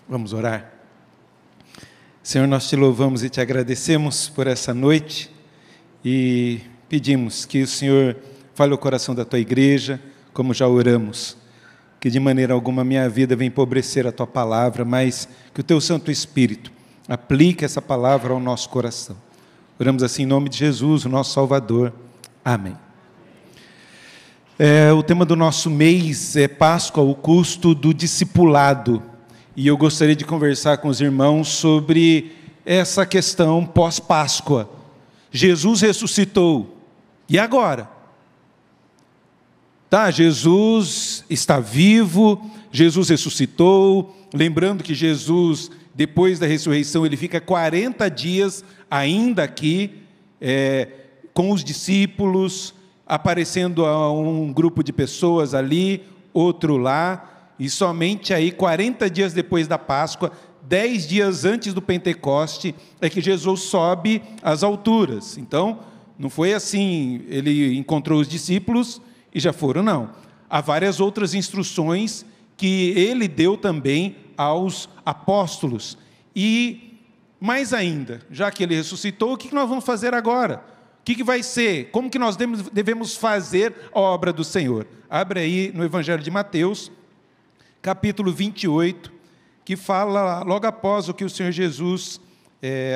Vamos orar. Senhor, nós te louvamos e te agradecemos por essa noite e pedimos que o Senhor fale o coração da tua igreja, como já oramos, que de maneira alguma minha vida venha empobrecer a tua palavra, mas que o teu Santo Espírito aplique essa palavra ao nosso coração. Oramos assim em nome de Jesus, o nosso Salvador. Amém. O tema do nosso mês é Páscoa, o custo do discipulado. E eu gostaria de conversar com os irmãos sobre essa questão pós-Páscoa. Jesus ressuscitou. E agora? Jesus está vivo, Jesus ressuscitou. Lembrando que Jesus, depois da ressurreição, ele fica 40 dias ainda aqui, com os discípulos, aparecendo a um grupo de pessoas ali, outro lá. E somente aí, 40 dias depois da Páscoa, 10 dias antes do Pentecoste, é que Jesus sobe às alturas. Então, não foi assim, ele encontrou os discípulos e já foram, não. Há várias outras instruções que ele deu também aos apóstolos. E, mais ainda, já que ele ressuscitou, o que nós vamos fazer agora? O que vai ser? Como que nós devemos fazer a obra do Senhor? Abre aí no Evangelho de Mateus, capítulo 28, que fala logo após o que o Senhor Jesus,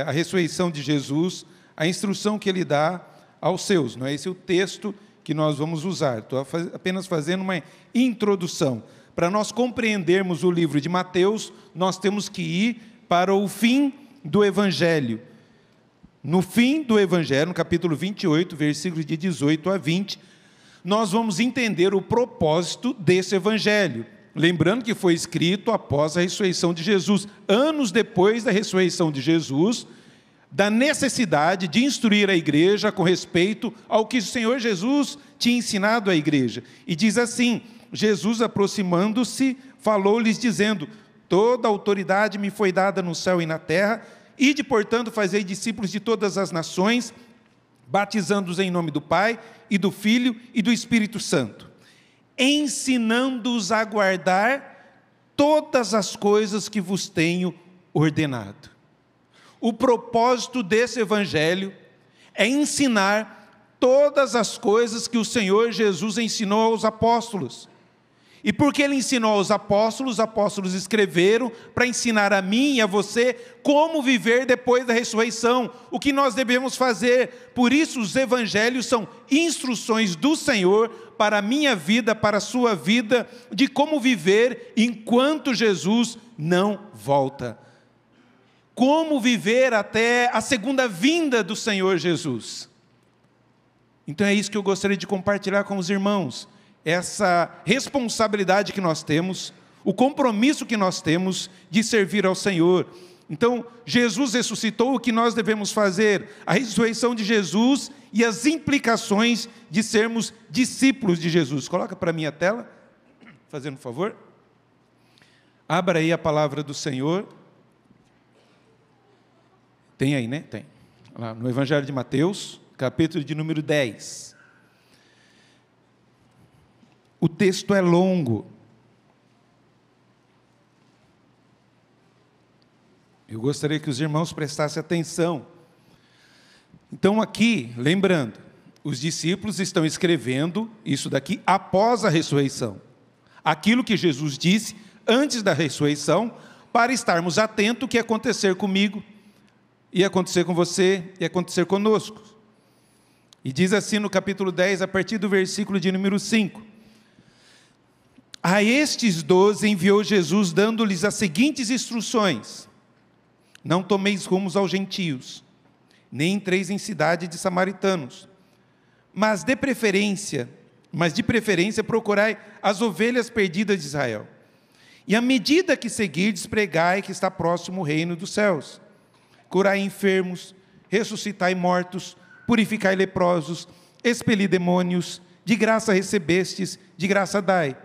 a ressurreição de Jesus, a instrução que ele dá aos seus. Não é esse o texto que nós vamos usar. Estou apenas fazendo uma introdução. Para nós compreendermos o livro de Mateus, nós temos que ir para o fim do Evangelho. No fim do Evangelho, no capítulo 28, versículos de 18 a 20, nós vamos entender o propósito desse Evangelho. Lembrando que foi escrito após a ressurreição de Jesus, anos depois da ressurreição de Jesus, da necessidade de instruir a igreja com respeito ao que o Senhor Jesus tinha ensinado à igreja. E diz assim: Jesus, aproximando-se, falou-lhes dizendo: toda autoridade me foi dada no céu e na terra, ide, portanto, fazei discípulos de todas as nações, batizando-os em nome do Pai, e do Filho, e do Espírito Santo, ensinando-os a guardar todas as coisas que vos tenho ordenado. O propósito desse Evangelho é ensinar todas as coisas que o Senhor Jesus ensinou aos apóstolos. E porque ele ensinou aos apóstolos, os apóstolos escreveram para ensinar a mim e a você como viver depois da ressurreição, o que nós devemos fazer. Por isso os evangelhos são instruções do Senhor para a minha vida, para a sua vida, de como viver enquanto Jesus não volta. Como viver até a segunda vinda do Senhor Jesus. Então é isso que eu gostaria de compartilhar com os irmãos. Essa responsabilidade que nós temos, o compromisso que nós temos de servir ao Senhor. Então, Jesus ressuscitou, o que nós devemos fazer? A ressurreição de Jesus e as implicações de sermos discípulos de Jesus. Coloca para mim a tela, fazendo um favor. Abra aí a palavra do Senhor. Tem aí, né? Tem. Lá no Evangelho de Mateus, capítulo de número 10. O texto é longo. Eu gostaria que os irmãos prestassem atenção. Então aqui, lembrando, os discípulos estão escrevendo isso daqui após a ressurreição. Aquilo que Jesus disse antes da ressurreição, para estarmos atentos ao que ia acontecer comigo, ia acontecer com você, ia acontecer conosco. E diz assim no capítulo 10, a partir do versículo de número 5. A estes 12 enviou Jesus, dando-lhes as seguintes instruções: não tomeis rumos aos gentios, nem entreis em cidade de samaritanos, mas de preferência procurai as ovelhas perdidas de Israel. E à medida que seguirdes, pregai que está próximo o reino dos céus. Curai enfermos, ressuscitai mortos, purificai leprosos, expeli demônios, de graça recebestes, de graça dai.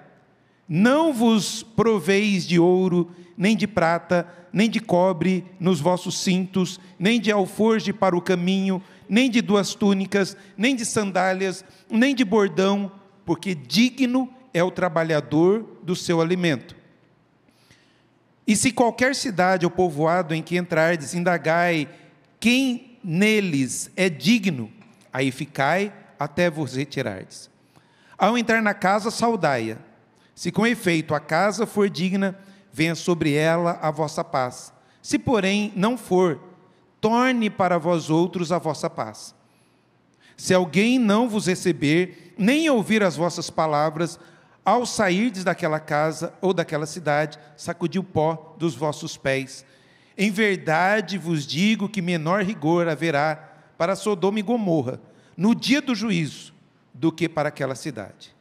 Não vos proveis de ouro, nem de prata, nem de cobre nos vossos cintos, nem de alforje para o caminho, nem de 2 túnicas, nem de sandálias, nem de bordão, porque digno é o trabalhador do seu alimento. E se qualquer cidade ou povoado em que entrardes, indagai quem neles é digno, aí ficai até vos retirardes. Ao entrar na casa, saudai-a. Se com efeito a casa for digna, venha sobre ela a vossa paz. Se porém não for, torne para vós outros a vossa paz. Se alguém não vos receber, nem ouvir as vossas palavras, ao sairdes daquela casa ou daquela cidade, sacudi o pó dos vossos pés. Em verdade vos digo que menor rigor haverá para Sodoma e Gomorra, no dia do juízo, do que para aquela cidade.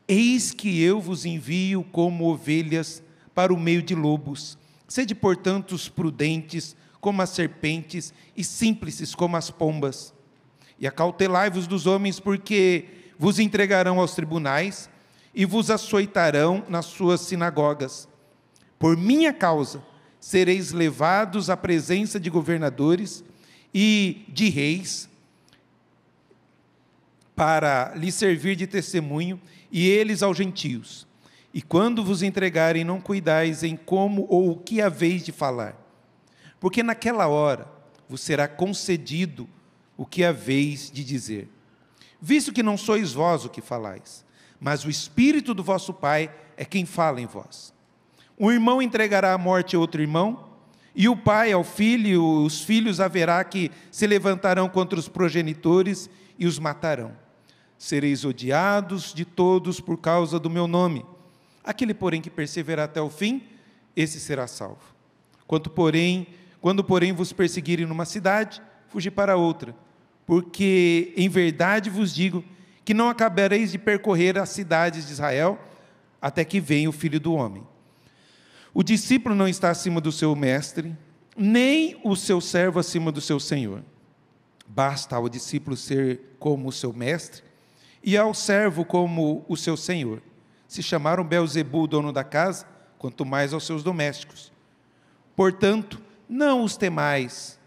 Eis que eu vos envio como ovelhas para o meio de lobos. Sede, portanto, prudentes como as serpentes e simples como as pombas. E acautelai-vos dos homens, porque vos entregarão aos tribunais e vos açoitarão nas suas sinagogas. Por minha causa sereis levados à presença de governadores e de reis, para lhes servir de testemunho, e eles aos gentios. E quando vos entregarem, não cuidais em como ou o que haveis de falar, porque naquela hora vos será concedido o que haveis de dizer. Visto que não sois vós o que falais, mas o Espírito do vosso Pai é quem fala em vós. Um irmão entregará à morte outro irmão, e o pai ao filho, os filhos haverá que se levantarão contra os progenitores e os matarão. Sereis odiados de todos por causa do meu nome. Aquele, porém, que perseverar até o fim, esse será salvo. Quando, porém, vos perseguirem numa cidade, fugi para outra, porque em verdade vos digo que não acabareis de percorrer as cidades de Israel, até que venha o Filho do Homem. O discípulo não está acima do seu mestre, nem o seu servo acima do seu senhor. Basta ao discípulo ser como o seu mestre, e ao servo como o seu senhor. Se chamaram Beelzebul, dono da casa, quanto mais aos seus domésticos. Portanto, não os temais,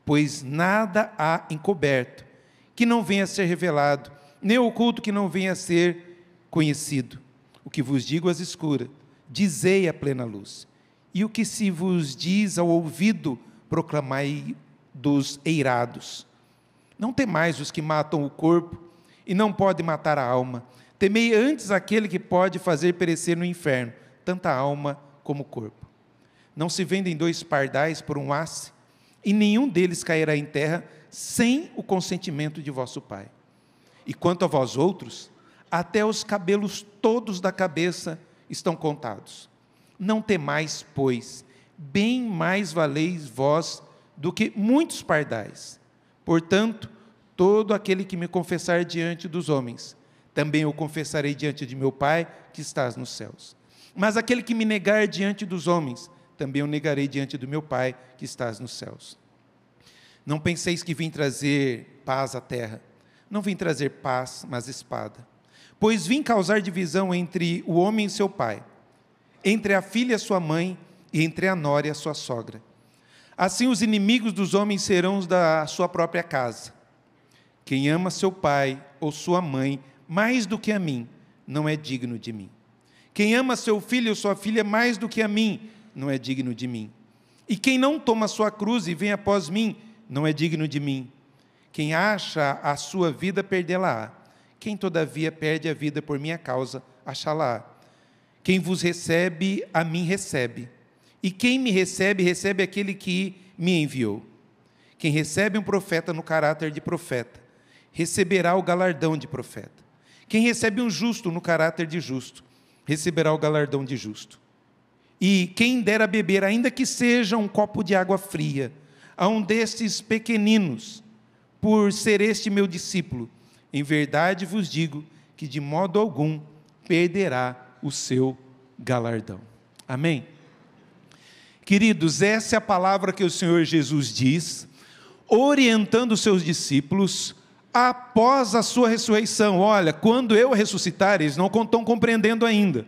pois nada há encoberto, que não venha a ser revelado, nem oculto que não venha a ser conhecido. O que vos digo às escuras, dizei à plena luz. E o que se vos diz ao ouvido, proclamai dos eirados. Não temais os que matam o corpo, e não podem matar a alma. Temei antes aquele que pode fazer perecer no inferno, tanto a alma como o corpo. Não se vendem 2 pardais por um asse, e nenhum deles cairá em terra, sem o consentimento de vosso Pai. E quanto a vós outros, até os cabelos todos da cabeça estão contados. Não temais, pois, bem mais valeis vós do que muitos pardais. Portanto, todo aquele que me confessar diante dos homens, também eu confessarei diante de meu Pai, que estás nos céus. Mas aquele que me negar diante dos homens, também eu negarei diante do meu Pai, que estás nos céus. Não penseis que vim trazer paz à terra. Não vim trazer paz, mas espada. Pois vim causar divisão entre o homem e seu pai, entre a filha e a sua mãe, e entre a nora e a sua sogra. Assim os inimigos dos homens serão os da sua própria casa. Quem ama seu pai ou sua mãe mais do que a mim, não é digno de mim. Quem ama seu filho ou sua filha mais do que a mim, não é digno de mim. E quem não toma sua cruz e vem após mim, não é digno de mim. Quem acha a sua vida, perdê-la-á. Quem, todavia, perde a vida por minha causa, achá-la-á. Quem vos recebe, a mim recebe. E quem me recebe, recebe aquele que me enviou. Quem recebe um profeta no caráter de profeta, receberá o galardão de profeta. Quem recebe um justo no caráter de justo, receberá o galardão de justo. E quem der a beber, ainda que seja um copo de água fria, a um destes pequeninos, por ser este meu discípulo, em verdade vos digo que de modo algum perderá o seu galardão. Amém? Queridos, essa é a palavra que o Senhor Jesus diz, orientando os seus discípulos após a sua ressurreição. Olha, quando eu ressuscitar, eles não estão compreendendo ainda,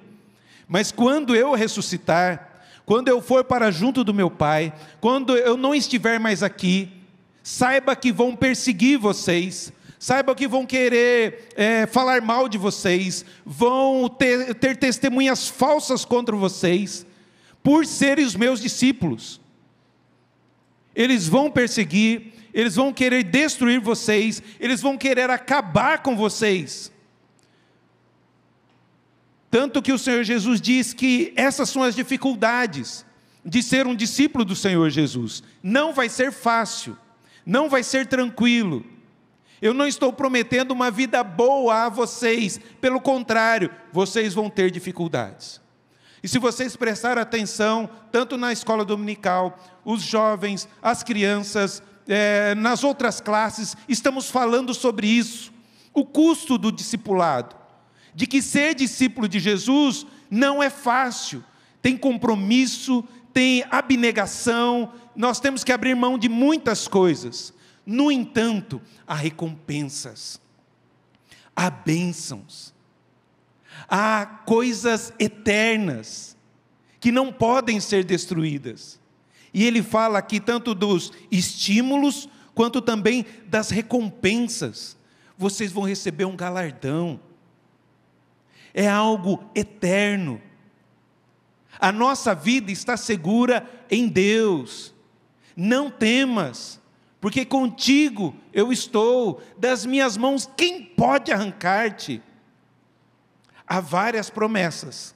mas quando eu ressuscitar, quando eu for para junto do meu Pai, quando eu não estiver mais aqui, saiba que vão perseguir vocês, saiba que vão querer falar mal de vocês, vão ter testemunhas falsas contra vocês, por serem os meus discípulos. Eles vão perseguir, eles vão querer destruir vocês, eles vão querer acabar com vocês. Tanto que o Senhor Jesus diz que essas são as dificuldades de ser um discípulo do Senhor Jesus. Não vai ser fácil, não vai ser tranquilo. Eu não estou prometendo uma vida boa a vocês, pelo contrário, vocês vão ter dificuldades. E se vocês prestarem atenção, tanto na escola dominical, os jovens, as crianças, nas outras classes, estamos falando sobre isso, o custo do discipulado, de que ser discípulo de Jesus não é fácil, tem compromisso, tem abnegação, nós temos que abrir mão de muitas coisas. No entanto, há recompensas, há bênçãos, há coisas eternas, que não podem ser destruídas. E ele fala aqui tanto dos estímulos, quanto também das recompensas. Vocês vão receber um galardão, é algo eterno. A nossa vida está segura em Deus. Não temas, porque contigo eu estou, das minhas mãos quem pode arrancar-te? Há várias promessas,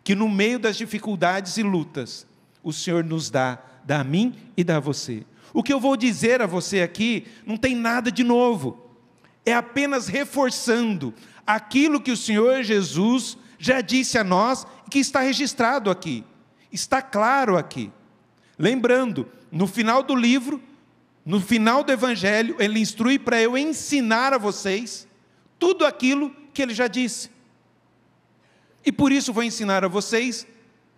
que no meio das dificuldades e lutas, o Senhor nos dá a mim e dá a você. O que eu vou dizer a você aqui, não tem nada de novo, é apenas reforçando aquilo que o Senhor Jesus já disse a nós, que está registrado aqui, está claro aqui. Lembrando, no final do livro, no final do Evangelho, ele instrui para eu ensinar a vocês tudo aquilo que ele já disse. E por isso vou ensinar a vocês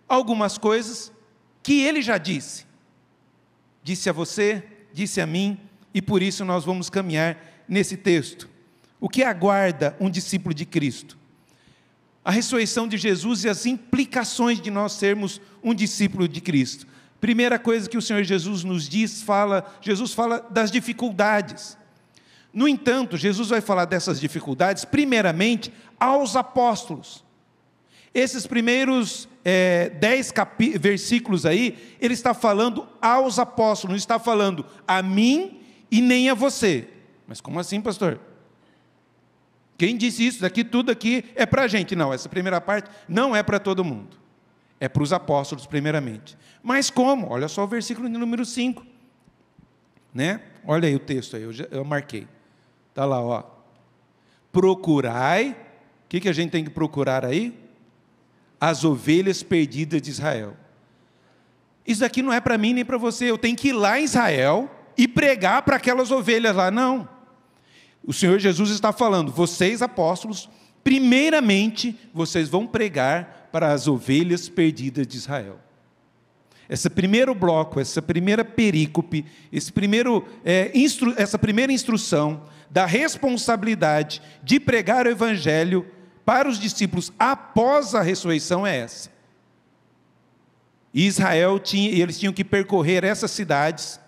algumas coisas que ele já disse. Disse a você, disse a mim, e por isso nós vamos caminhar nesse texto. O que aguarda um discípulo de Cristo? A ressurreição de Jesus e as implicações de nós sermos um discípulo de Cristo. Primeira coisa que o Senhor Jesus nos diz, Jesus fala das dificuldades. No entanto, Jesus vai falar dessas dificuldades, primeiramente, aos apóstolos. Esses primeiros 10 versículos aí, ele está falando aos apóstolos, não está falando a mim e nem a você. Mas como assim, pastor? Quem disse isso? Tudo aqui é para a gente. Não, essa primeira parte não é para todo mundo. É para os apóstolos, primeiramente. Mas como? Olha só o versículo número 5. Né? Olha aí o texto, aí, eu marquei. Está lá, ó. Procurai, o que a gente tem que procurar aí? As ovelhas perdidas de Israel. Isso aqui não é para mim nem para você. Eu tenho que ir lá em Israel e pregar para aquelas ovelhas lá. Não. O Senhor Jesus está falando, vocês apóstolos, primeiramente, vocês vão pregar para as ovelhas perdidas de Israel. Esse primeiro bloco, essa primeira perícope, essa primeira instrução da responsabilidade de pregar o Evangelho para os discípulos após a ressurreição é essa. E eles tinham que percorrer essas cidades,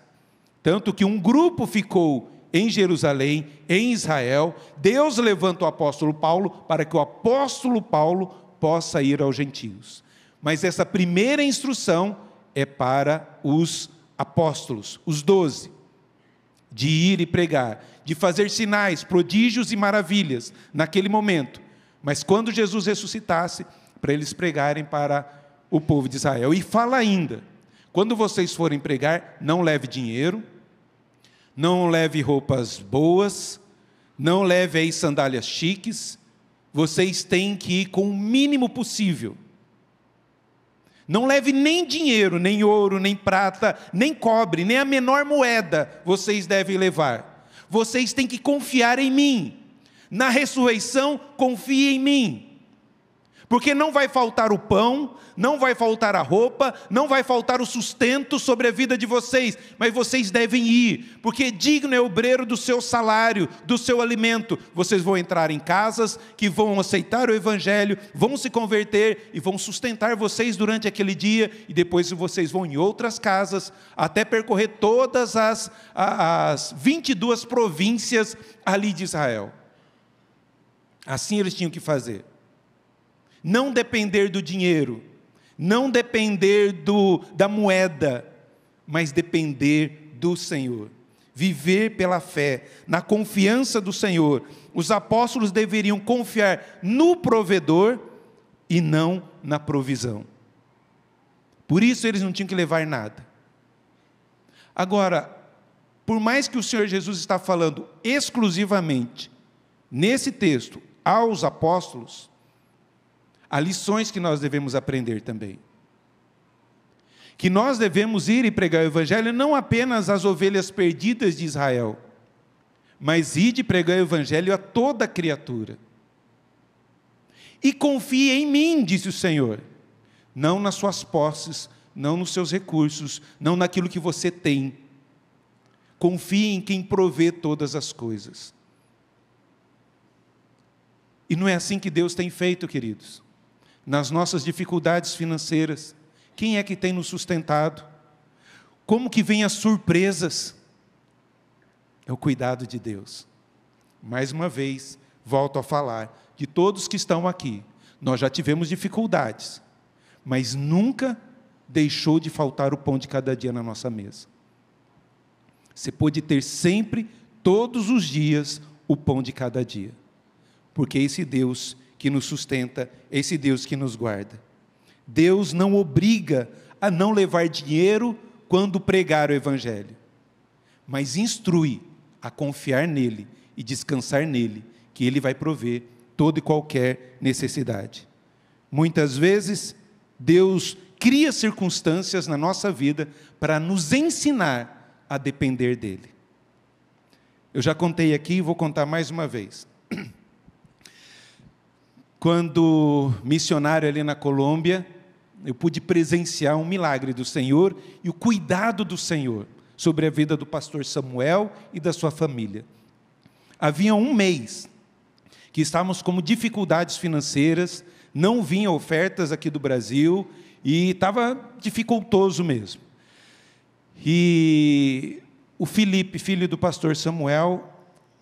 tanto que um grupo ficou em Jerusalém, em Israel. Deus levanta o apóstolo Paulo para que o apóstolo Paulo possa ir aos gentios. Mas essa primeira instrução é para os apóstolos, os 12, de ir e pregar, de fazer sinais, prodígios e maravilhas naquele momento. Mas quando Jesus ressuscitasse, para eles pregarem para o povo de Israel. E fala ainda, quando vocês forem pregar, não leve dinheiro, não leve roupas boas, não leve aí sandálias chiques, vocês têm que ir com o mínimo possível. Não leve nem dinheiro, nem ouro, nem prata, nem cobre, nem a menor moeda vocês devem levar. Vocês têm que confiar em mim. Na ressurreição, confie em mim. Porque não vai faltar o pão, não vai faltar a roupa, não vai faltar o sustento sobre a vida de vocês, mas vocês devem ir, porque digno é o obreiro do seu salário, do seu alimento. Vocês vão entrar em casas que vão aceitar o Evangelho, vão se converter e vão sustentar vocês durante aquele dia, e depois vocês vão em outras casas, até percorrer todas as 22 províncias ali de Israel. Assim eles tinham que fazer. Não depender do dinheiro, não depender da moeda, mas depender do Senhor. Viver pela fé, na confiança do Senhor. Os apóstolos deveriam confiar no provedor e não na provisão. Por isso eles não tinham que levar nada. Agora, por mais que o Senhor Jesus está falando exclusivamente, nesse texto, aos apóstolos, há lições que nós devemos aprender também. Que nós devemos ir e pregar o Evangelho não apenas às ovelhas perdidas de Israel, mas ir e pregar o Evangelho a toda criatura. E confie em mim, disse o Senhor, não nas suas posses, não nos seus recursos, não naquilo que você tem. Confie em quem provê todas as coisas. E não é assim que Deus tem feito, queridos. Nas nossas dificuldades financeiras, quem é que tem nos sustentado? Como que vem as surpresas? É o cuidado de Deus. Mais uma vez, volto a falar, de todos que estão aqui, nós já tivemos dificuldades, mas nunca deixou de faltar o pão de cada dia na nossa mesa. Você pode ter sempre, todos os dias, o pão de cada dia, porque é esse Deus que nos sustenta, é esse Deus que nos guarda. Deus não obriga a não levar dinheiro quando pregar o Evangelho, mas instrui a confiar nele e descansar nele, que ele vai prover toda e qualquer necessidade. Muitas vezes, Deus cria circunstâncias na nossa vida para nos ensinar a depender dele. Eu já contei aqui e vou contar mais uma vez. Quando missionário ali na Colômbia, eu pude presenciar um milagre do Senhor e o cuidado do Senhor sobre a vida do pastor Samuel e da sua família. Havia um mês que estávamos com dificuldades financeiras, não vinham ofertas aqui do Brasil e estava dificultoso mesmo. E o Felipe, filho do pastor Samuel,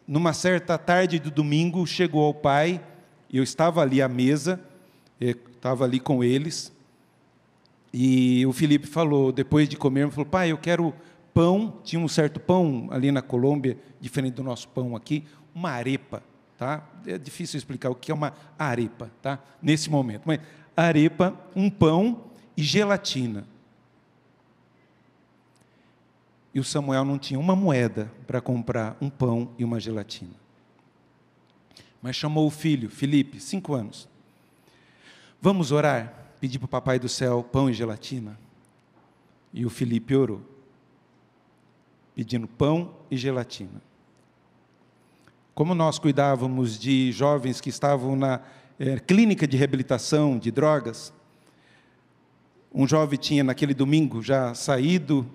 numa certa tarde do domingo, chegou ao pai, e eu estava ali à mesa, estava ali com eles, e o Felipe falou, depois de comer, falou, pai, eu quero pão, tinha um certo pão ali na Colômbia, diferente do nosso pão aqui, uma arepa, tá? É difícil explicar o que é uma arepa, tá? Nesse momento, mas arepa, um pão e gelatina. E o Samuel não tinha uma moeda para comprar um pão e uma gelatina. Mas chamou o filho, Felipe, 5 anos. Vamos orar? Pedir para o papai do céu pão e gelatina. E o Felipe orou, pedindo pão e gelatina. Como nós cuidávamos de jovens que estavam na clínica de reabilitação de drogas, um jovem tinha naquele domingo já saído,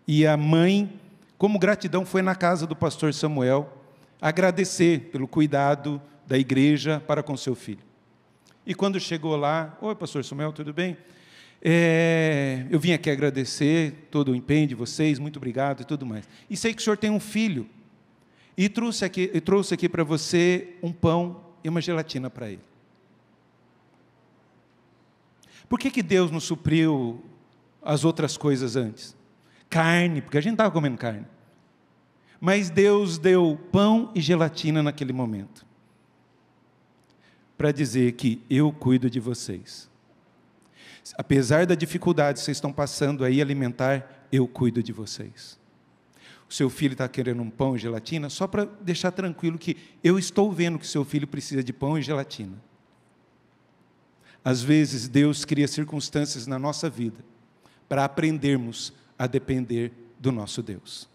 e a mãe, como gratidão, foi na casa do pastor Samuel agradecer pelo cuidado da igreja para com seu filho. E quando chegou lá, oi, pastor Samuel, tudo bem? Eu vim aqui agradecer todo o empenho de vocês, muito obrigado e tudo mais. E sei que o senhor tem um filho, e trouxe aqui para você um pão e uma gelatina para ele. Por que Deus não supriu as outras coisas antes? Carne, porque a gente estava comendo carne. Mas Deus deu pão e gelatina naquele momento, para dizer que eu cuido de vocês. Apesar da dificuldade que vocês estão passando aí alimentar, eu cuido de vocês. O seu filho está querendo um pão e gelatina, só para deixar tranquilo que eu estou vendo que seu filho precisa de pão e gelatina. Às vezes, Deus cria circunstâncias na nossa vida para aprendermos a depender do nosso Deus.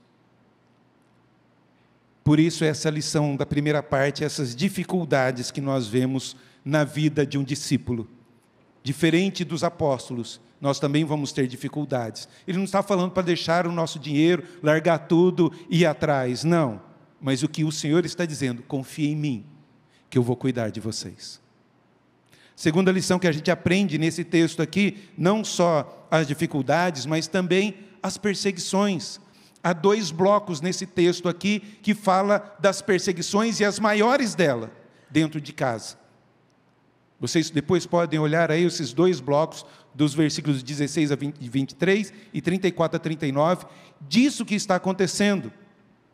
Por isso, essa lição da primeira parte, essas dificuldades que nós vemos na vida de um discípulo. Diferente dos apóstolos, nós também vamos ter dificuldades. Ele não está falando para deixar o nosso dinheiro, largar tudo e ir atrás, não. Mas o que o Senhor está dizendo, confie em mim, que eu vou cuidar de vocês. Segunda lição que a gente aprende nesse texto aqui, não só as dificuldades, mas também as perseguições. Há 2 blocos nesse texto aqui que fala das perseguições e as maiores dela, dentro de casa. Vocês depois podem olhar aí esses dois blocos, dos versículos 16 a 23 e 34 a 39, disso que está acontecendo,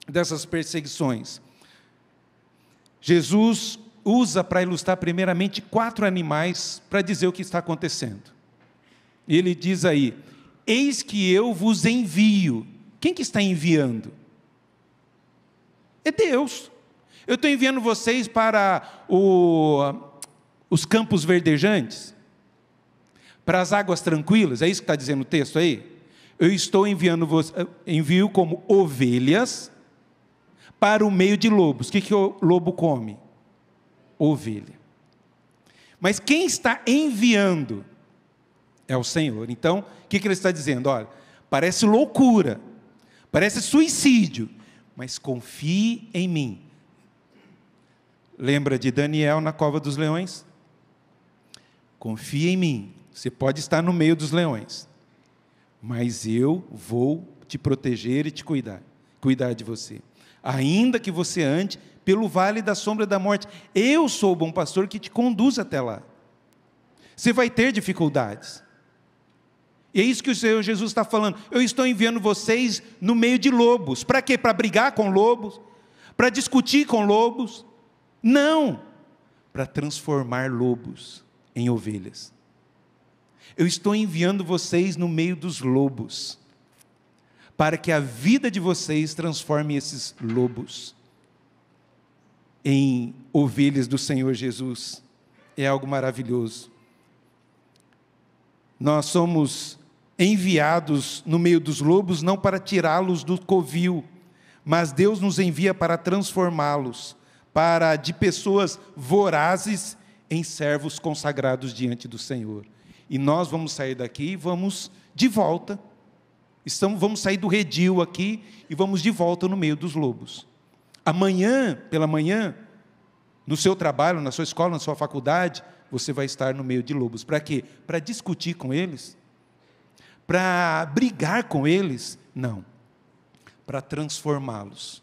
dessas perseguições. Jesus usa para ilustrar primeiramente 4 animais para dizer o que está acontecendo. E ele diz aí: eis que eu vos envio. Quem que está enviando? É Deus. Eu estou enviando vocês para os campos verdejantes, para as águas tranquilas, é isso que está dizendo o texto aí? Eu estou envio como ovelhas para o meio de lobos. O que o lobo come? Ovelha. Mas quem está enviando é o Senhor. Então, o que ele está dizendo? Olha, parece loucura, parece suicídio, mas confie em mim. Lembra de Daniel na cova dos leões? Confie em mim, você pode estar no meio dos leões, mas eu vou te proteger e te cuidar de você. Ainda que você ande pelo vale da sombra da morte, eu sou o bom pastor que te conduz até lá. Você vai ter dificuldades. E é isso que o Senhor Jesus está falando. Eu estou enviando vocês no meio de lobos. Para quê? Para brigar com lobos? Para discutir com lobos? Não! Para transformar lobos em ovelhas. Eu estou enviando vocês no meio dos lobos, para que a vida de vocês transforme esses lobos em ovelhas do Senhor Jesus. É algo maravilhoso. Nós somos enviados no meio dos lobos não para tirá-los do covil, mas Deus nos envia para transformá-los, de pessoas vorazes em servos consagrados diante do Senhor. E nós vamos sair daqui e vamos de volta. Vamos sair do redil aqui e vamos de volta no meio dos lobos. Amanhã, pela manhã, no seu trabalho, na sua escola, na sua faculdade, você vai estar no meio de lobos. Para quê? Para discutir com eles? Para brigar com eles? Não. Para transformá-los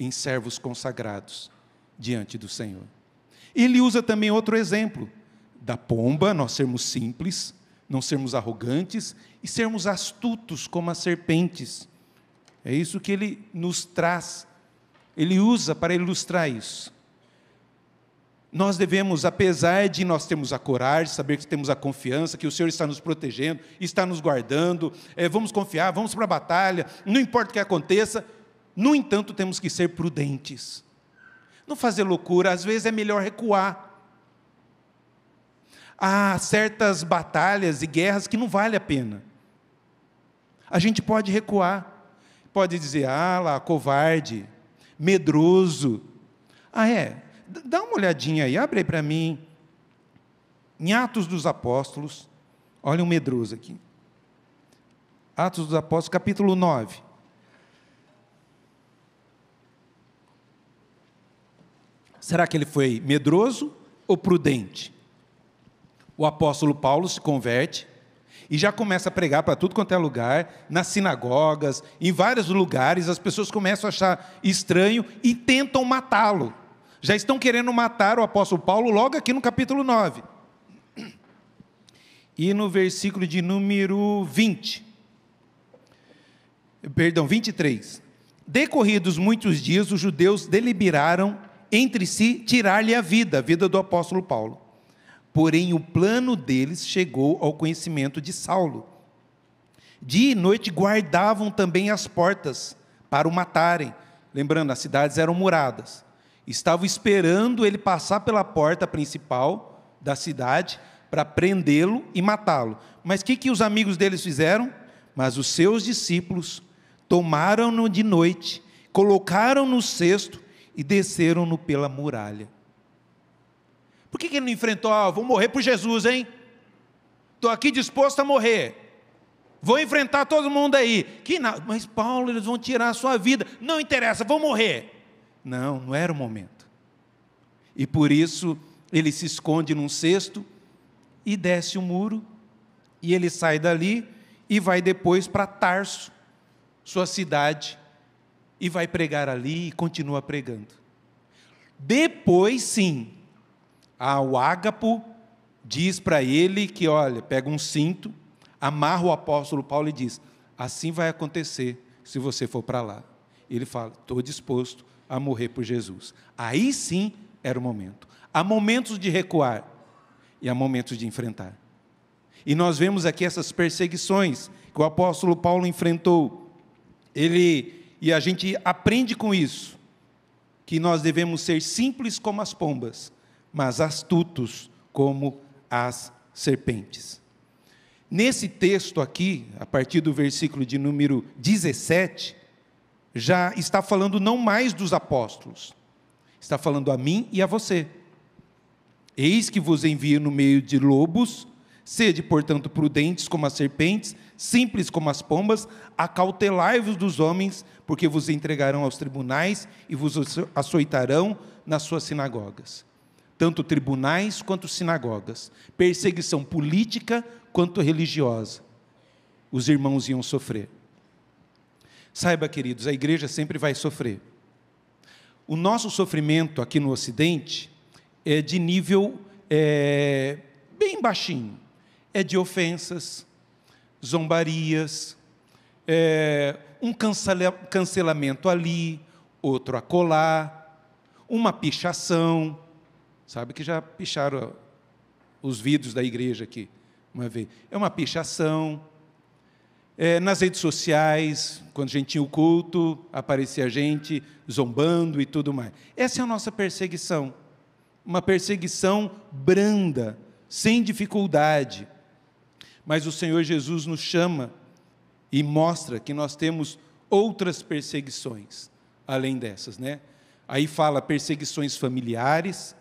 em servos consagrados diante do Senhor. Ele usa também outro exemplo, da pomba, nós sermos simples, não sermos arrogantes e sermos astutos como as serpentes. É isso que ele nos traz, ele usa para ilustrar isso. Nós devemos, apesar de nós termos a coragem, saber que temos a confiança, que o Senhor está nos protegendo, está nos guardando, vamos confiar, vamos para a batalha, não importa o que aconteça, no entanto temos que ser prudentes. Não fazer loucura, às vezes é melhor recuar. Há certas batalhas e guerras que não vale a pena. A gente pode recuar, pode dizer, lá, covarde, medroso. Dá uma olhadinha aí, abre aí para mim, em Atos dos Apóstolos, olha um medroso aqui. Atos dos Apóstolos, capítulo 9. Será que ele foi medroso ou prudente? O apóstolo Paulo se converte e já começa a pregar para tudo quanto é lugar, nas sinagogas, em vários lugares, as pessoas começam a achar estranho e tentam matá-lo. Já estão querendo matar o apóstolo Paulo logo aqui no capítulo 9. E no versículo de número 23. Decorridos muitos dias, os judeus deliberaram entre si tirar-lhe a vida do apóstolo Paulo. Porém, o plano deles chegou ao conhecimento de Saulo. Dia e noite guardavam também as portas para o matarem. Lembrando, as cidades eram muradas. Estavam esperando ele passar pela porta principal da cidade para prendê-lo e matá-lo. Mas o que os amigos deles fizeram? Mas os seus discípulos tomaram-no de noite, colocaram no cesto e desceram-no pela muralha. Por que ele não enfrentou? Vou morrer por Jesus, hein? Estou aqui disposto a morrer. Vou enfrentar todo mundo aí. Mas Paulo, eles vão tirar a sua vida. Não interessa, vou morrer. Não era o momento. E por isso, ele se esconde num cesto e desce o muro. E ele sai dali e vai depois para Tarso, sua cidade. E vai pregar ali e continua pregando. Depois, sim, o Ágapo diz para ele que, olha, pega um cinto, amarra o apóstolo Paulo e diz: assim vai acontecer se você for para lá. Ele fala: estou disposto a morrer por Jesus. Aí sim era o momento. Há momentos de recuar e há momentos de enfrentar. E nós vemos aqui essas perseguições que o apóstolo Paulo enfrentou. E a gente aprende com isso, que nós devemos ser simples como as pombas, mas astutos como as serpentes. Nesse texto aqui, a partir do versículo de número 17, já está falando não mais dos apóstolos, está falando a mim e a você. Eis que vos envio no meio de lobos, sede, portanto, prudentes como as serpentes, simples como as pombas, acautelai-vos dos homens, porque vos entregarão aos tribunais e vos açoitarão nas suas sinagogas. Tanto tribunais quanto sinagogas, perseguição política quanto religiosa, os irmãos iam sofrer. Saiba, queridos, a igreja sempre vai sofrer. O nosso sofrimento aqui no Ocidente é de nível bem baixinho. É de ofensas, zombarias, um cancelamento ali, outro acolá, uma pichação. Sabe que já picharam os vídeos da igreja aqui uma vez. É uma pichação. Nas redes sociais, quando a gente tinha o culto, aparecia gente zombando e tudo mais. Essa é a nossa perseguição. Uma perseguição branda, sem dificuldade. Mas o Senhor Jesus nos chama e mostra que nós temos outras perseguições, além dessas, né? Aí fala perseguições familiares,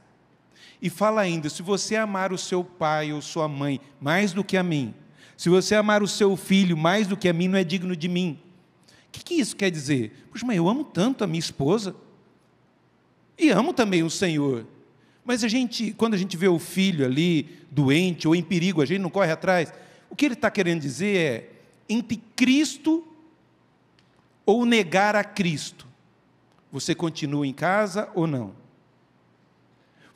e fala ainda: se você amar o seu pai ou sua mãe mais do que a mim, se você amar o seu filho mais do que a mim, não é digno de mim. O que isso quer dizer? Poxa, mas eu amo tanto a minha esposa, e amo também o Senhor, mas quando a gente vê o filho ali, doente ou em perigo, a gente não corre atrás. O que ele está querendo dizer é: entre Cristo ou negar a Cristo, você continua em casa ou não?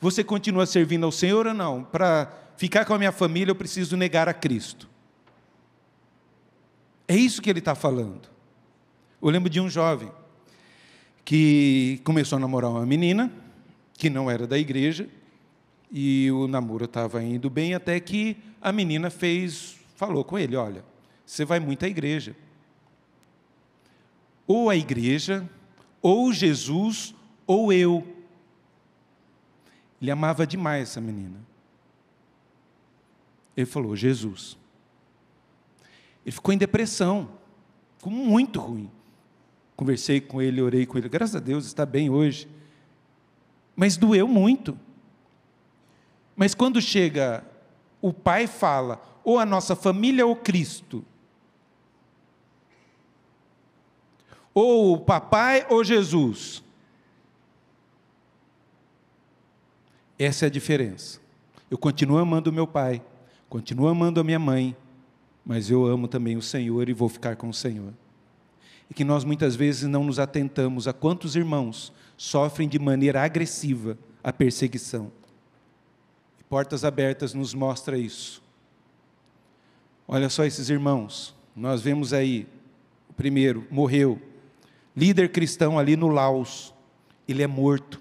Você continua servindo ao Senhor ou não? Para ficar com a minha família, eu preciso negar a Cristo. É isso que ele está falando. Eu lembro de um jovem que começou a namorar uma menina que não era da igreja, e o namoro estava indo bem, até que a menina falou com ele: olha, você vai muito à igreja. Ou a igreja, ou Jesus, ou eu. Ele amava demais essa menina. Ele falou: Jesus. Ele ficou em depressão, ficou muito ruim. Conversei com ele, orei com ele, graças a Deus está bem hoje. Mas doeu muito. Mas quando chega, o pai fala: ou a nossa família ou Cristo. Ou o papai ou Jesus. Essa é a diferença. Eu continuo amando o meu pai, continuo amando a minha mãe, mas eu amo também o Senhor e vou ficar com o Senhor. E que nós muitas vezes não nos atentamos a quantos irmãos sofrem de maneira agressiva a perseguição. E Portas Abertas nos mostra isso. Olha só esses irmãos, nós vemos aí, o primeiro morreu, líder cristão ali no Laos, ele é morto,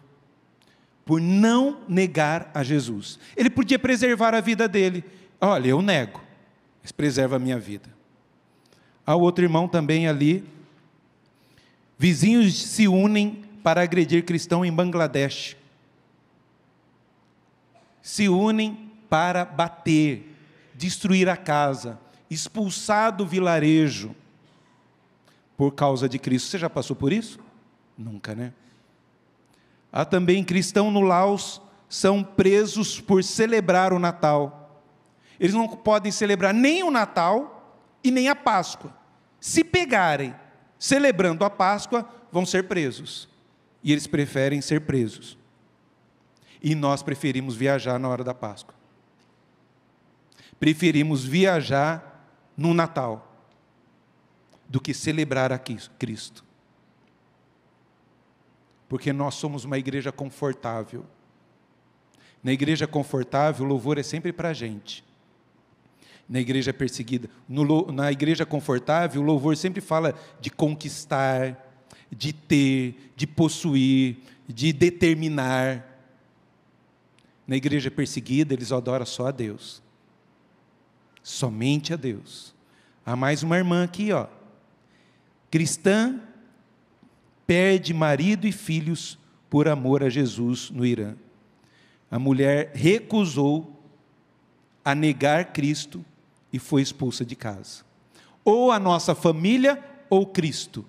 por não negar a Jesus. Ele podia preservar a vida dele. Olha, eu nego, mas preserva a minha vida. Há outro irmão também ali. Vizinhos se unem para agredir cristão em Bangladesh. Se unem para bater, destruir a casa, expulsar do vilarejo, por causa de Cristo. Você já passou por isso? Nunca, né? Há também cristãos no Laos, são presos por celebrar o Natal. Eles não podem celebrar nem o Natal e nem a Páscoa. Se pegarem celebrando a Páscoa, vão ser presos. E eles preferem ser presos. E nós preferimos viajar na hora da Páscoa. Preferimos viajar no Natal do que celebrar a Cristo. Porque nós somos uma igreja confortável. Na igreja confortável, o louvor é sempre para a gente. Na igreja perseguida, na igreja confortável, o louvor sempre fala de conquistar, de ter, de possuir, de determinar. Na igreja perseguida, eles adoram só a Deus. Somente a Deus. Há mais uma irmã aqui, ó. Cristã, perde marido e filhos por amor a Jesus no Irã. A mulher recusou a negar Cristo e foi expulsa de casa. Ou a nossa família ou Cristo.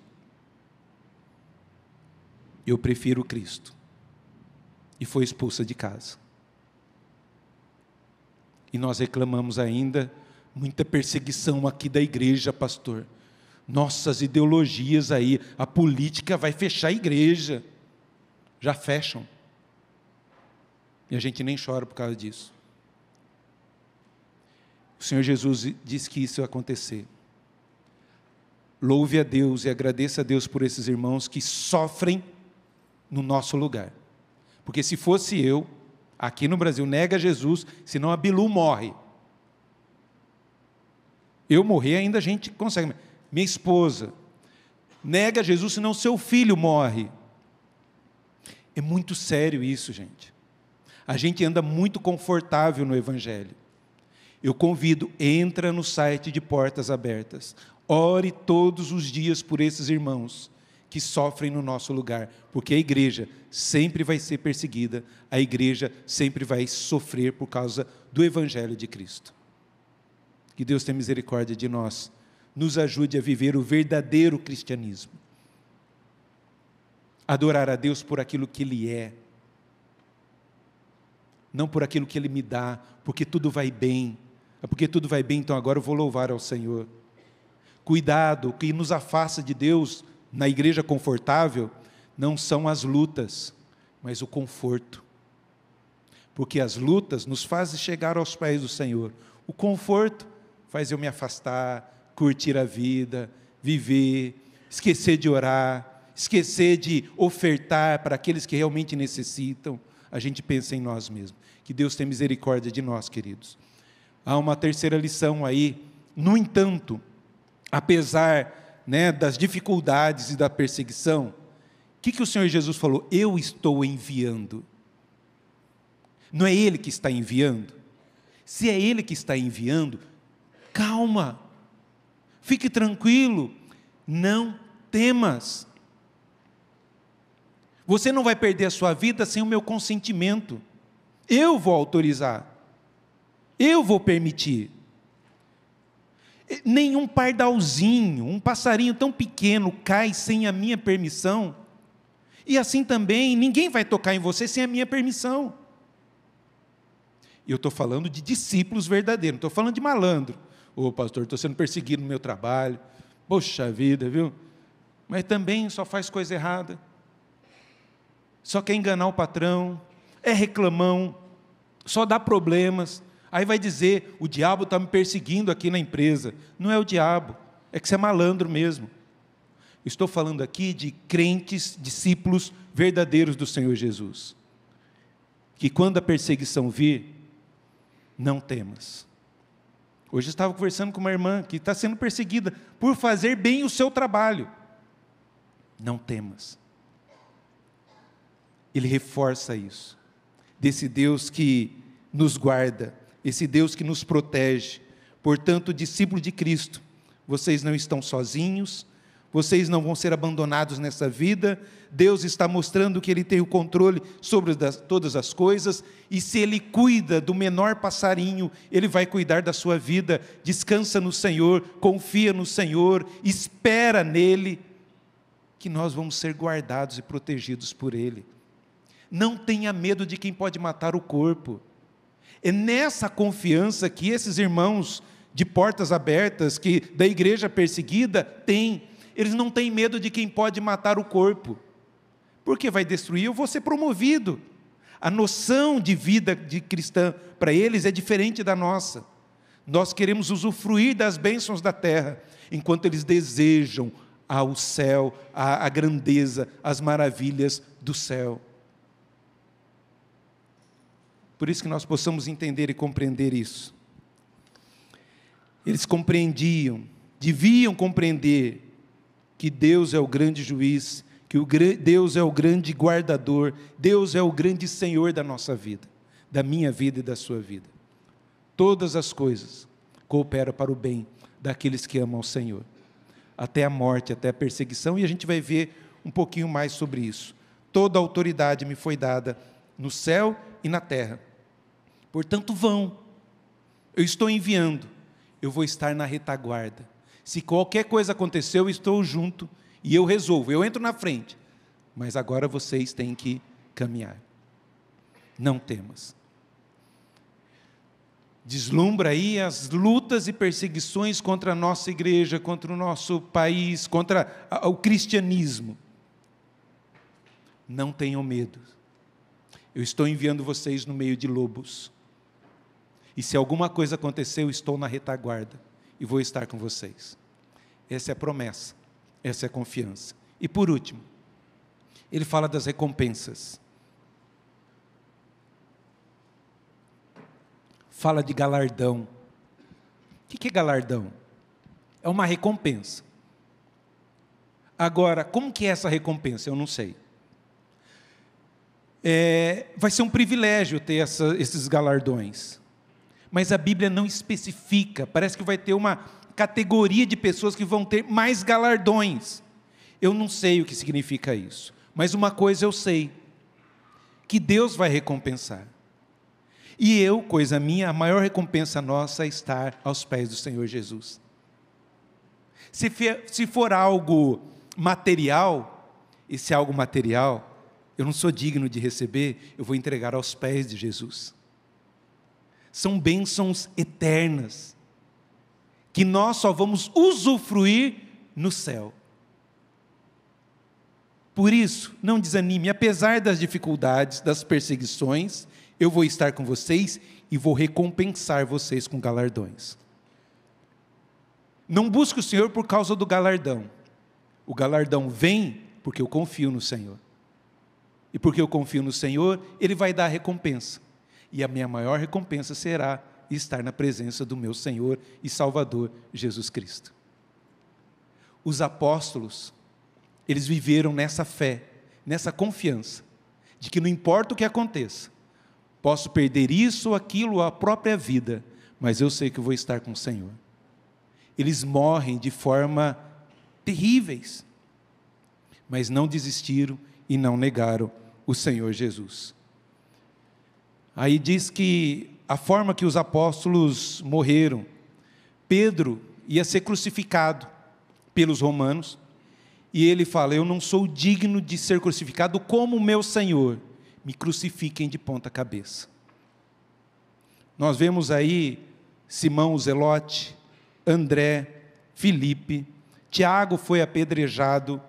Eu prefiro Cristo. E foi expulsa de casa. E nós reclamamos ainda muita perseguição aqui da igreja, pastor. Nossas ideologias aí, a política vai fechar a igreja. Já fecham. E a gente nem chora por causa disso. O Senhor Jesus disse que isso ia acontecer. Louve a Deus e agradeça a Deus por esses irmãos que sofrem no nosso lugar. Porque se fosse eu, aqui no Brasil, nega Jesus, senão a Bilu morre. Eu morrer ainda a gente consegue. Minha esposa, nega Jesus, senão seu filho morre. É muito sério isso, gente. A gente anda muito confortável no Evangelho. Eu convido, entra no site de Portas Abertas. Ore todos os dias por esses irmãos que sofrem no nosso lugar, porque a igreja sempre vai ser perseguida, a igreja sempre vai sofrer por causa do Evangelho de Cristo. Que Deus tenha misericórdia de nós, nos ajude a viver o verdadeiro cristianismo. Adorar a Deus por aquilo que Ele é, não por aquilo que Ele me dá, porque tudo vai bem. Porque tudo vai bem, então agora eu vou louvar ao Senhor. Cuidado, o que nos afasta de Deus na igreja confortável não são as lutas, mas o conforto. Porque as lutas nos fazem chegar aos pés do Senhor. O conforto faz eu me afastar, curtir a vida, viver, esquecer de orar, esquecer de ofertar para aqueles que realmente necessitam. A gente pensa em nós mesmos. Que Deus tenha misericórdia de nós, queridos. Há uma terceira lição aí. No entanto, apesar, das dificuldades e da perseguição, o que o Senhor Jesus falou? Eu estou enviando. Não é Ele que está enviando? Se é Ele que está enviando, calma, fique tranquilo, não temas. Você não vai perder a sua vida sem o meu consentimento. Eu vou autorizar. Eu vou permitir. Nenhum pardalzinho, um passarinho tão pequeno cai sem a minha permissão. E assim também, ninguém vai tocar em você sem a minha permissão. Eu estou falando de discípulos verdadeiros, não estou falando de malandro. Ô pastor, estou sendo perseguido no meu trabalho. Poxa vida, viu? Mas também só faz coisa errada. Só quer enganar o patrão, é reclamão, só dá problemas. Aí vai dizer, o diabo está me perseguindo aqui na empresa. Não é o diabo, é que você é malandro mesmo. Estou falando aqui de crentes, discípulos verdadeiros do Senhor Jesus. Que quando a perseguição vir, não temas. Hoje eu estava conversando com uma irmã que está sendo perseguida por fazer bem o seu trabalho. Não temas. Ele reforça isso. Desse Deus que nos guarda, esse Deus que nos protege. Portanto, discípulo de Cristo, vocês não estão sozinhos, vocês não vão ser abandonados nessa vida. Deus está mostrando que Ele tem o controle sobre todas as coisas, e se Ele cuida do menor passarinho, Ele vai cuidar da sua vida. Descansa no Senhor, confia no Senhor, espera nele, que nós vamos ser guardados e protegidos por Ele. Não tenha medo de quem pode matar o corpo. É nessa confiança que esses irmãos de Portas Abertas, que da igreja perseguida, têm. Eles não têm medo de quem pode matar o corpo, porque vai destruir, eu vou ser promovido. A noção de vida de cristã para eles é diferente da nossa. Nós queremos usufruir das bênçãos da terra, enquanto eles desejam ao céu, a grandeza, as maravilhas do céu. Por isso que nós possamos entender e compreender isso. Eles compreendiam, deviam compreender que Deus é o grande juiz, que Deus é o grande guardador, Deus é o grande Senhor da nossa vida, da minha vida e da sua vida. Todas as coisas cooperam para o bem daqueles que amam o Senhor, até a morte, até a perseguição, e a gente vai ver um pouquinho mais sobre isso. Toda a autoridade me foi dada no céu e na terra. Portanto, vão. Eu estou enviando. Eu vou estar na retaguarda. Se qualquer coisa acontecer, eu estou junto e eu resolvo. Eu entro na frente. Mas agora vocês têm que caminhar. Não temas. Deslumbra aí as lutas e perseguições contra a nossa igreja, contra o nosso país, contra o cristianismo. Não tenham medo. Eu estou enviando vocês no meio de lobos. E se alguma coisa acontecer, eu estou na retaguarda e vou estar com vocês. Essa é a promessa, essa é a confiança. E por último, ele fala das recompensas. Fala de galardão. O que é galardão? É uma recompensa. Agora, como que é essa recompensa? Eu não sei. Vai ser um privilégio ter esses galardões. Mas a Bíblia não especifica, parece que vai ter uma categoria de pessoas que vão ter mais galardões. Eu não sei o que significa isso, mas uma coisa eu sei, que Deus vai recompensar. E eu, coisa minha, a maior recompensa nossa é estar aos pés do Senhor Jesus. Se for algo material, e se é algo material, eu não sou digno de receber, eu vou entregar aos pés de Jesus. São bênçãos eternas, que nós só vamos usufruir no céu. Por isso, não desanime, apesar das dificuldades, das perseguições, eu vou estar com vocês e vou recompensar vocês com galardões. Não busque o Senhor por causa do galardão. O galardão vem porque eu confio no Senhor. E porque eu confio no Senhor, Ele vai dar a recompensa. E a minha maior recompensa será estar na presença do meu Senhor e Salvador, Jesus Cristo. Os apóstolos, eles viveram nessa fé, nessa confiança, de que não importa o que aconteça, posso perder isso ou aquilo, a própria vida, mas eu sei que eu vou estar com o Senhor. Eles morrem de forma terríveis, mas não desistiram e não negaram o Senhor Jesus. Aí diz que a forma que os apóstolos morreram, Pedro ia ser crucificado pelos romanos, e ele fala, eu não sou digno de ser crucificado como o meu Senhor, me crucifiquem de ponta cabeça. Nós vemos aí Simão o Zelote, André, Filipe, Tiago foi apedrejado,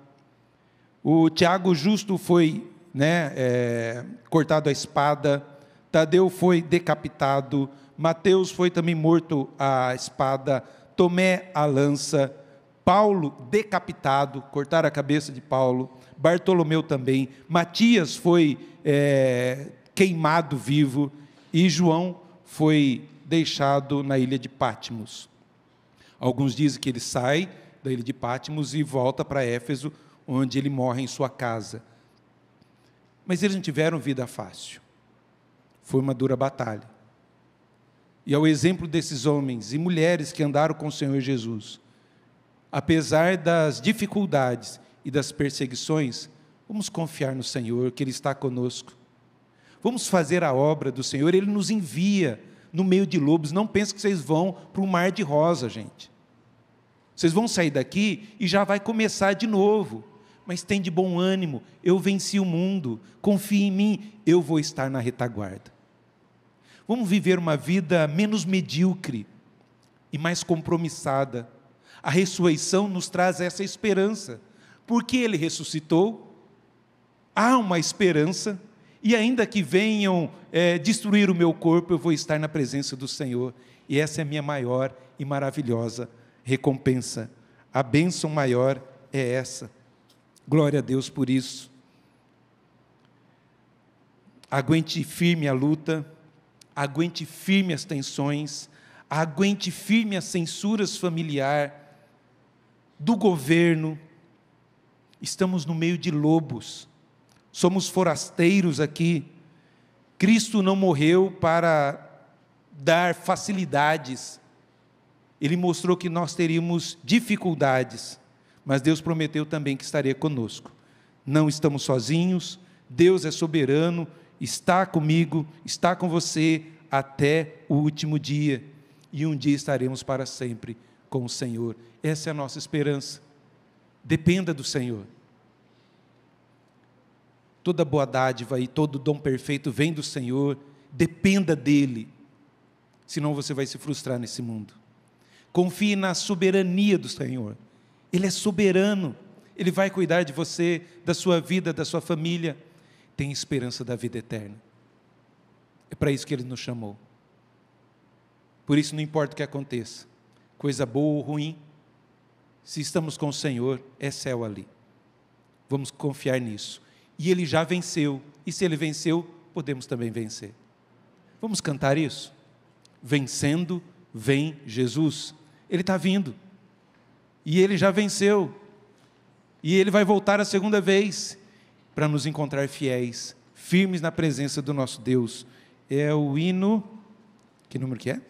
o Tiago justo foi cortado à espada, Tadeu foi decapitado, Mateus foi também morto à espada, Tomé à lança, Paulo decapitado, cortaram a cabeça de Paulo, Bartolomeu também, Matias foi queimado vivo, e João foi deixado na ilha de Patmos. Alguns dizem que ele sai da ilha de Patmos e volta para Éfeso, onde ele morre em sua casa. Mas eles não tiveram vida fácil. Foi uma dura batalha. E ao exemplo desses homens e mulheres que andaram com o Senhor Jesus, apesar das dificuldades e das perseguições, vamos confiar no Senhor, que Ele está conosco. Vamos fazer a obra do Senhor, Ele nos envia no meio de lobos. Não pense que vocês vão para um mar de rosa, gente. Vocês vão sair daqui e já vai começar de novo. Mas tem de bom ânimo, eu venci o mundo, confie em mim, eu vou estar na retaguarda. Vamos viver uma vida menos medíocre e mais compromissada. A ressurreição nos traz essa esperança, porque Ele ressuscitou, há uma esperança, e ainda que venham destruir o meu corpo, eu vou estar na presença do Senhor, e essa é a minha maior e maravilhosa recompensa. A bênção maior é essa. Glória a Deus por isso. Aguente firme a luta, aguente firme as tensões, aguente firme as censuras familiares, do governo. Estamos no meio de lobos, somos forasteiros aqui. Cristo não morreu para dar facilidades, Ele mostrou que nós teríamos dificuldades, mas Deus prometeu também que estaria conosco. Não estamos sozinhos, Deus é soberano, está comigo, está com você até o último dia, e um dia estaremos para sempre com o Senhor. Essa é a nossa esperança. Dependa do Senhor. Toda boa dádiva e todo dom perfeito vem do Senhor, dependa dEle, senão você vai se frustrar nesse mundo. Confie na soberania do Senhor, Ele é soberano, Ele vai cuidar de você, da sua vida, da sua família. Tem esperança da vida eterna. É para isso que Ele nos chamou. Por isso não importa o que aconteça, coisa boa ou ruim, se estamos com o Senhor, é céu ali. Vamos confiar nisso. E Ele já venceu, e se Ele venceu, podemos também vencer. Vamos cantar isso? Vencendo, vem Jesus. Ele está vindo, e Ele já venceu, e Ele vai voltar a segunda vez, para nos encontrar fiéis, firmes na presença do nosso Deus. É o hino, que número que é?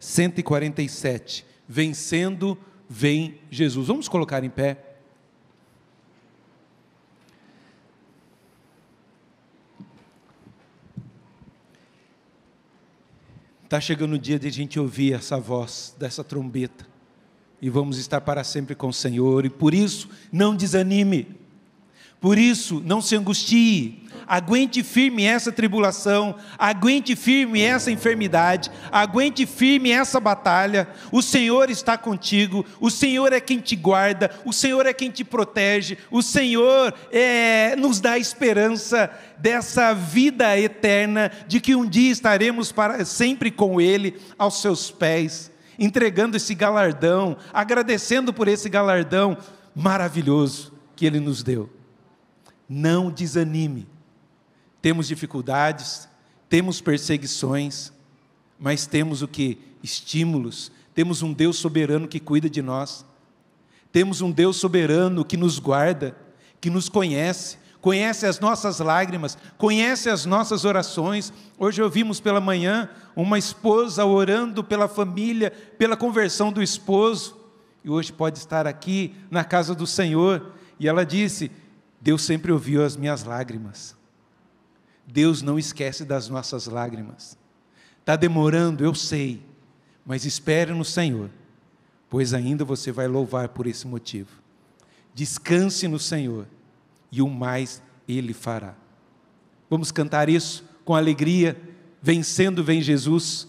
147, vencendo, vem Jesus. Vamos colocar em pé. Está chegando o dia de a gente ouvir essa voz, dessa trombeta, e vamos estar para sempre com o Senhor, e por isso, não desanime, por isso, não se angustie, aguente firme essa tribulação, aguente firme essa enfermidade, aguente firme essa batalha. O Senhor está contigo, o Senhor é quem te guarda, o Senhor é quem te protege, o Senhor nos dá esperança dessa vida eterna, de que um dia estaremos para sempre com Ele, aos seus pés, entregando esse galardão, agradecendo por esse galardão maravilhoso que Ele nos deu. Não desanime. Temos dificuldades, temos perseguições, mas temos o que? Estímulos. Temos um Deus soberano que cuida de nós. Temos um Deus soberano que nos guarda, que nos conhece, conhece as nossas lágrimas, conhece as nossas orações. Hoje ouvimos pela manhã uma esposa orando pela família, pela conversão do esposo, e hoje pode estar aqui na casa do Senhor, e ela disse: Deus sempre ouviu as minhas lágrimas. Deus não esquece das nossas lágrimas. Está demorando, eu sei, mas espere no Senhor, pois ainda você vai louvar por esse motivo. Descanse no Senhor, e o mais Ele fará. Vamos cantar isso com alegria, vencendo vem Jesus.